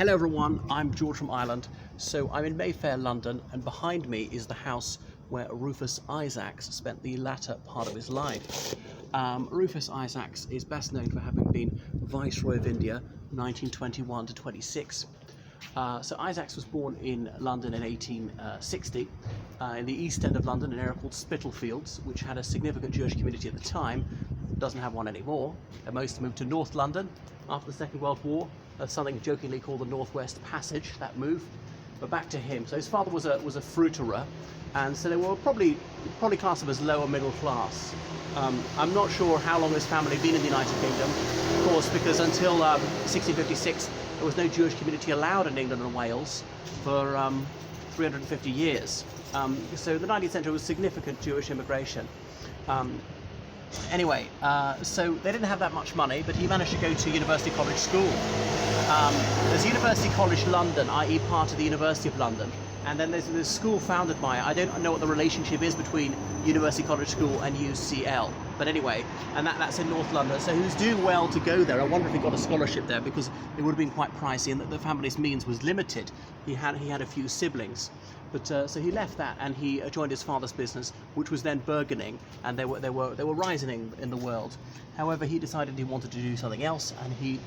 Hello everyone, I'm George from Ireland. So I'm in Mayfair, London, and behind me is the house where Rufus Isaacs spent the latter part of his life. Rufus Isaacs is best known for having been Viceroy of India 1921 to 26. So Isaacs was born in London in 1860 in the east end of London, an area called Spitalfields, which had a significant Jewish community at the time. Doesn't have one anymore. Most moved to North London after the Second World War. Something jokingly called the Northwest Passage, that move. But back to him. So his father was a fruiterer, and so they were probably classed him as lower middle class. I'm not sure how long his family had been in the United Kingdom, of course, because until 1656 there was no Jewish community allowed in England and Wales for 350 years. So the 19th century was significant Jewish immigration. Anyway, so they didn't have that much money, but he managed to go to University College School. There's University College London, i.e. part of the University of London, and then there's this school founded by, I don't know what the relationship is between University College School and UCL, but anyway, and that's in North London. So he was doing well to go there. I wonder if he got a scholarship there, because it would have been quite pricey, and that the family's means was limited. He had a few siblings. But so he left that and he joined his father's business, which was then burgeoning, and they were rising in the world. However, he decided he wanted to do something else, and he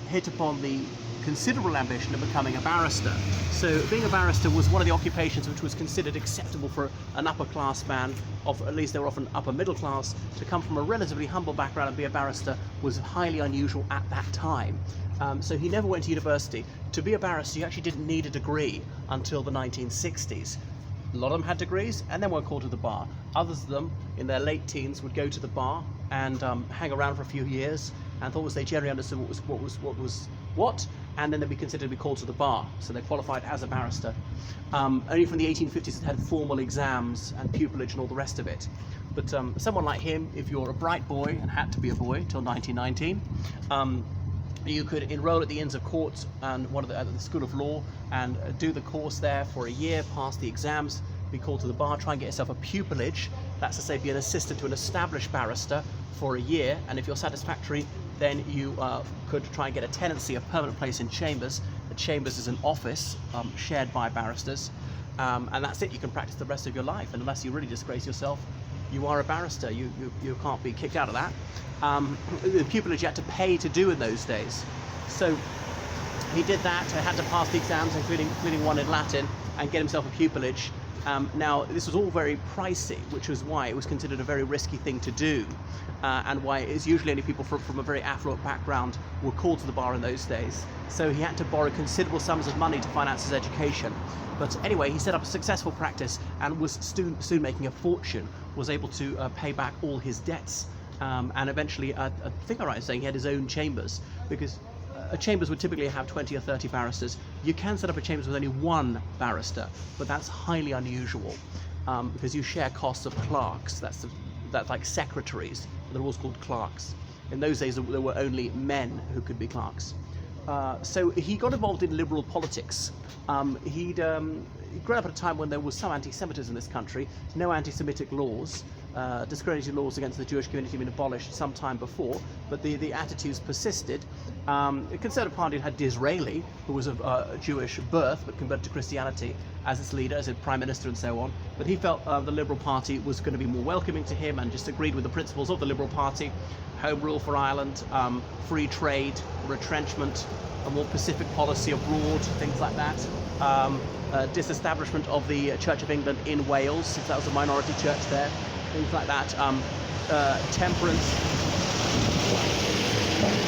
hit upon the considerable ambition of becoming a barrister. So being a barrister was one of the occupations which was considered acceptable for an upper class man, at least they were often upper middle class. To come from a relatively humble background and be a barrister was highly unusual at that time. So he never went to university. To be a barrister, you actually didn't need a degree until the 1960s. A lot of them had degrees and then weren't called to the bar. Others of them, in their late teens, would go to the bar and hang around for a few years and thought they generally understood what was what, and then they'd be considered to be called to the bar. So they qualified as a barrister. Only from the 1850s it had formal exams and pupillage and all the rest of it. But someone like him, if you're a bright boy, and had to be a boy till 1919, you could enroll at the Inns of Court and at the School of Law and do the course there for a year, pass the exams, be called to the bar, try and get yourself a pupillage. That's to say, be an assistant to an established barrister for a year, and if you're satisfactory, then you could try and get a tenancy, a permanent place in Chambers. The Chambers is an office shared by barristers, and that's it. You can practice the rest of your life, and unless you really disgrace yourself, you are a barrister. You can't be kicked out of that. The pupillage you had to pay to do in those days. So he did that, had to pass the exams, including one in Latin, and get himself a pupillage. Now, this was all very pricey, which was why it was considered a very risky thing to do, and why it's usually only people from a very affluent background were called to the bar in those days. So he had to borrow considerable sums of money to finance his education. But anyway, he set up a successful practice and was soon making a fortune, was able to pay back all his debts, and eventually, I think I'm right in saying he had his own chambers, because chambers would typically have 20 or 30 barristers. You can set up a chambers with only one barrister, but that's highly unusual, because you share costs of clerks. That's like secretaries. They're always called clerks. In those days, there were only men who could be clerks. So he got involved in liberal politics. He'd grown up at a time when there was some anti-Semitism in this country, no anti-Semitic laws. Discriminatory laws against the Jewish community had been abolished some time before, but the attitudes persisted. The Conservative Party had Disraeli, who was of Jewish birth but converted to Christianity, as its leader, as its prime minister and so on. But he felt the Liberal Party was going to be more welcoming to him and just agreed with the principles of the Liberal Party: home rule for Ireland, free trade, retrenchment, a more Pacific policy abroad, things like that. Disestablishment of the Church of England in Wales, since that was a minority church there, things like that. Temperance,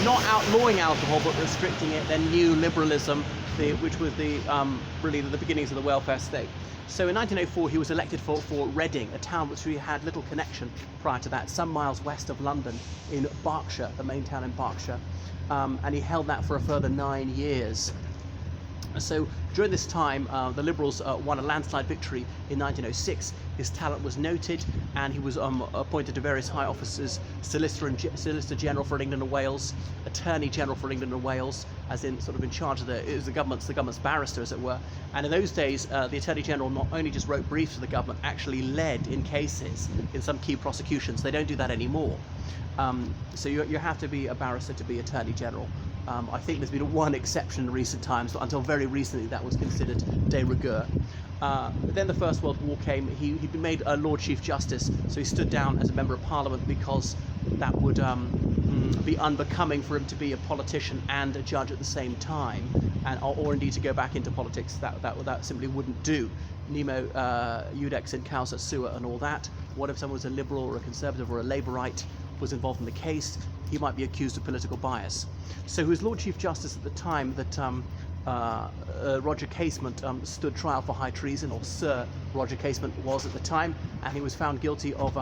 not outlawing alcohol but restricting it. Then new liberalism, which was really the beginnings of the welfare state. So in 1904 he was elected for Reading, a town which he had little connection prior to that, some miles west of London in Berkshire, the main town in Berkshire, and he held that for a further 9 years. So during this time, the Liberals won a landslide victory in 1906. His talent was noted, and he was appointed to various high offices: Solicitor General for England and Wales, Attorney General for England and Wales, as in sort of in charge of the government's barrister, as it were. And in those days, the Attorney General not only just wrote briefs to the government, actually led in cases in some key prosecutions. They don't do that anymore. So you have to be a barrister to be Attorney General. I think there's been one exception in recent times, but until very recently that was considered de rigueur. But then the First World War came. He'd been made a Lord Chief Justice, so he stood down as a Member of Parliament because that would be unbecoming for him to be a politician and a judge at the same time, or indeed to go back into politics. That simply wouldn't do. Nemo Judex in causa sua and all that. What if someone was a Liberal or a Conservative or a Labourite was involved in the case? He might be accused of political bias. So he was Lord Chief Justice at the time that Roger Casement stood trial for high treason, or Sir Roger Casement was at the time, and he was found guilty of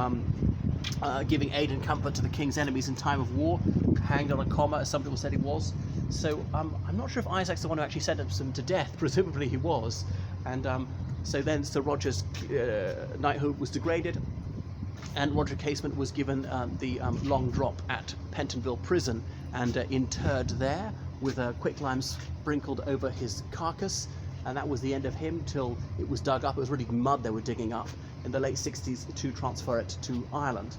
giving aid and comfort to the king's enemies in time of war, hanged on a comma, as some people said he was. So I'm not sure if Isaac's the one who actually sentenced him to death. Presumably he was. And so then Sir Roger's knighthood was degraded, and Roger Casement was given the long drop at Pentonville Prison and interred there with quicklime sprinkled over his carcass, and that was the end of him till it was dug up. It was really mud they were digging up in the late 60s to transfer it to Ireland.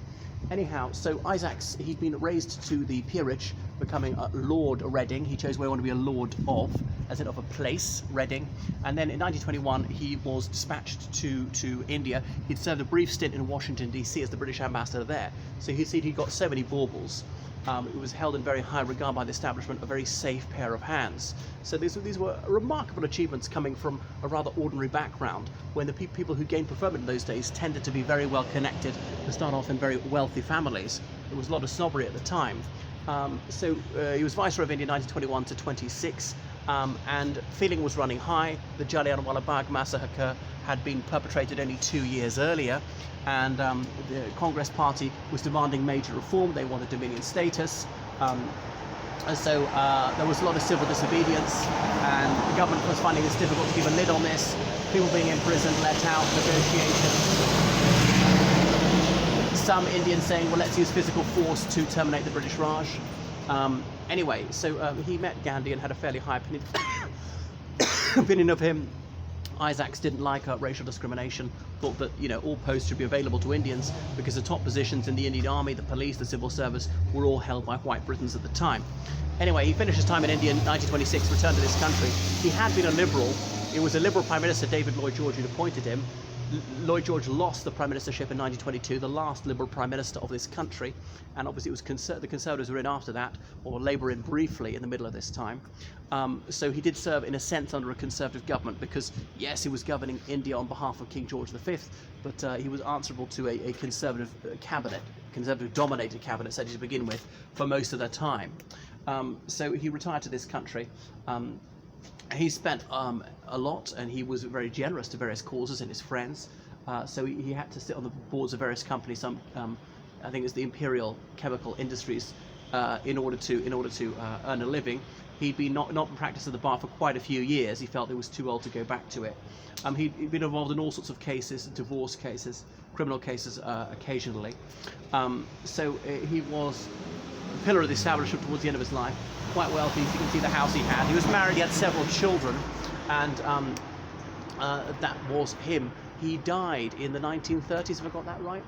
Anyhow, so Isaacs, he'd been raised to the peerage, becoming a Lord Reading. He chose where he wanted to be a Lord of, as in of a place, Reading. And then in 1921, he was dispatched to India. He'd served a brief stint in Washington, D.C. as the British ambassador there. So he'd got so many baubles. It was held in very high regard by the establishment, a very safe pair of hands. So these were remarkable achievements coming from a rather ordinary background, when the people who gained preferment in those days tended to be very well connected, to start off in very wealthy families. There was a lot of snobbery at the time. So he was Viceroy of India 1921 to 26, and feeling was running high. The Jallianwala Bagh massacre had been perpetrated only 2 years earlier, and the Congress Party was demanding major reform. They wanted Dominion status. So there was a lot of civil disobedience, and the government was finding it difficult to keep a lid on this. People being imprisoned, let out, negotiations. Some Indians saying, well, let's use physical force to terminate the British Raj. Anyway, so he met Gandhi and had a fairly high opinion of him. Isaacs didn't like racial discrimination, thought that all posts should be available to Indians because the top positions in the Indian army, the police, the civil service were all held by white Britons at the time. Anyway, he finished his time in India in 1926, returned to this country. He had been a Liberal. It was a Liberal Prime Minister, David Lloyd George, who'd appointed him. Lloyd George lost the Prime Ministership in 1922, the last Liberal Prime Minister of this country, and obviously it was the Conservatives were in after that, or Labour in briefly in the middle of this time. So he did serve in a sense under a Conservative government because, yes, he was governing India on behalf of King George V, but he was answerable to a Conservative cabinet, Conservative-dominated cabinet, said to begin with, for most of their time. So he retired to this country. He spent a lot, and he was very generous to various causes and his friends. So he had to sit on the boards of various companies. Some, I think, it's the Imperial Chemical Industries, in order to earn a living. He'd been not in practice at the bar for quite a few years. He felt he was too old to go back to it. He'd been involved in all sorts of cases, divorce cases, criminal cases, occasionally. So he was a pillar of the establishment towards the end of his life. Quite wealthy. You can see the house he had. He was married. He had several children, and that was him. He died in the 1930s. Have I got that right?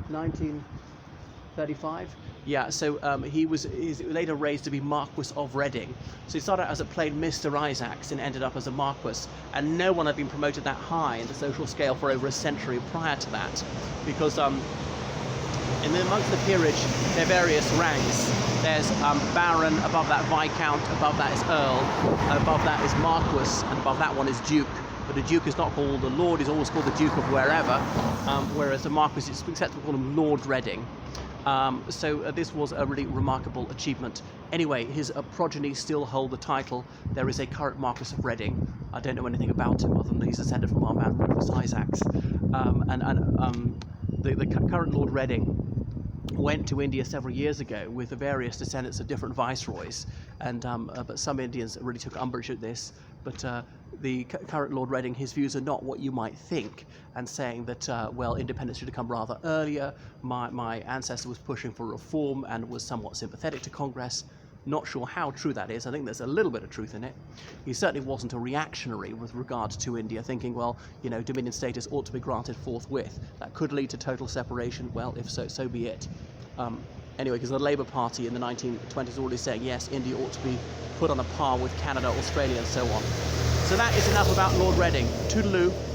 1935. Yeah. So he's later raised to be Marquess of Reading. So he started out as a plain Mr. Isaacs and ended up as a Marquess. And no one had been promoted that high in the social scale for over a century prior to that, because amongst the peerage, there are various ranks. There's Baron, above that Viscount, above that is Earl, above that is Marquess, and above that one is Duke. But a Duke is not called a Lord, he's always called the Duke of wherever, whereas the Marquess, it's acceptable to call him Lord Reading. So this was a really remarkable achievement. Anyway, his progeny still hold the title. There is a current Marquess of Reading. I don't know anything about him other than he's descended from our man Rufus Isaacs. The current Lord Reading went to India several years ago with the various descendants of different viceroys, and but some Indians really took umbrage at this. But the current Lord Reading, his views are not what you might think, and saying that well, independence should have come rather earlier. My ancestor was pushing for reform and was somewhat sympathetic to Congress. Not sure how true that is. I think there's a little bit of truth in it. He certainly wasn't a reactionary with regard to India, thinking, well, Dominion status ought to be granted forthwith. That could lead to total separation. Well, if so, so be it. Anyway, because the Labour Party in the 1920s was already saying, yes, India ought to be put on a par with Canada, Australia, and so on. So that is enough about Lord Reading. Toodaloo.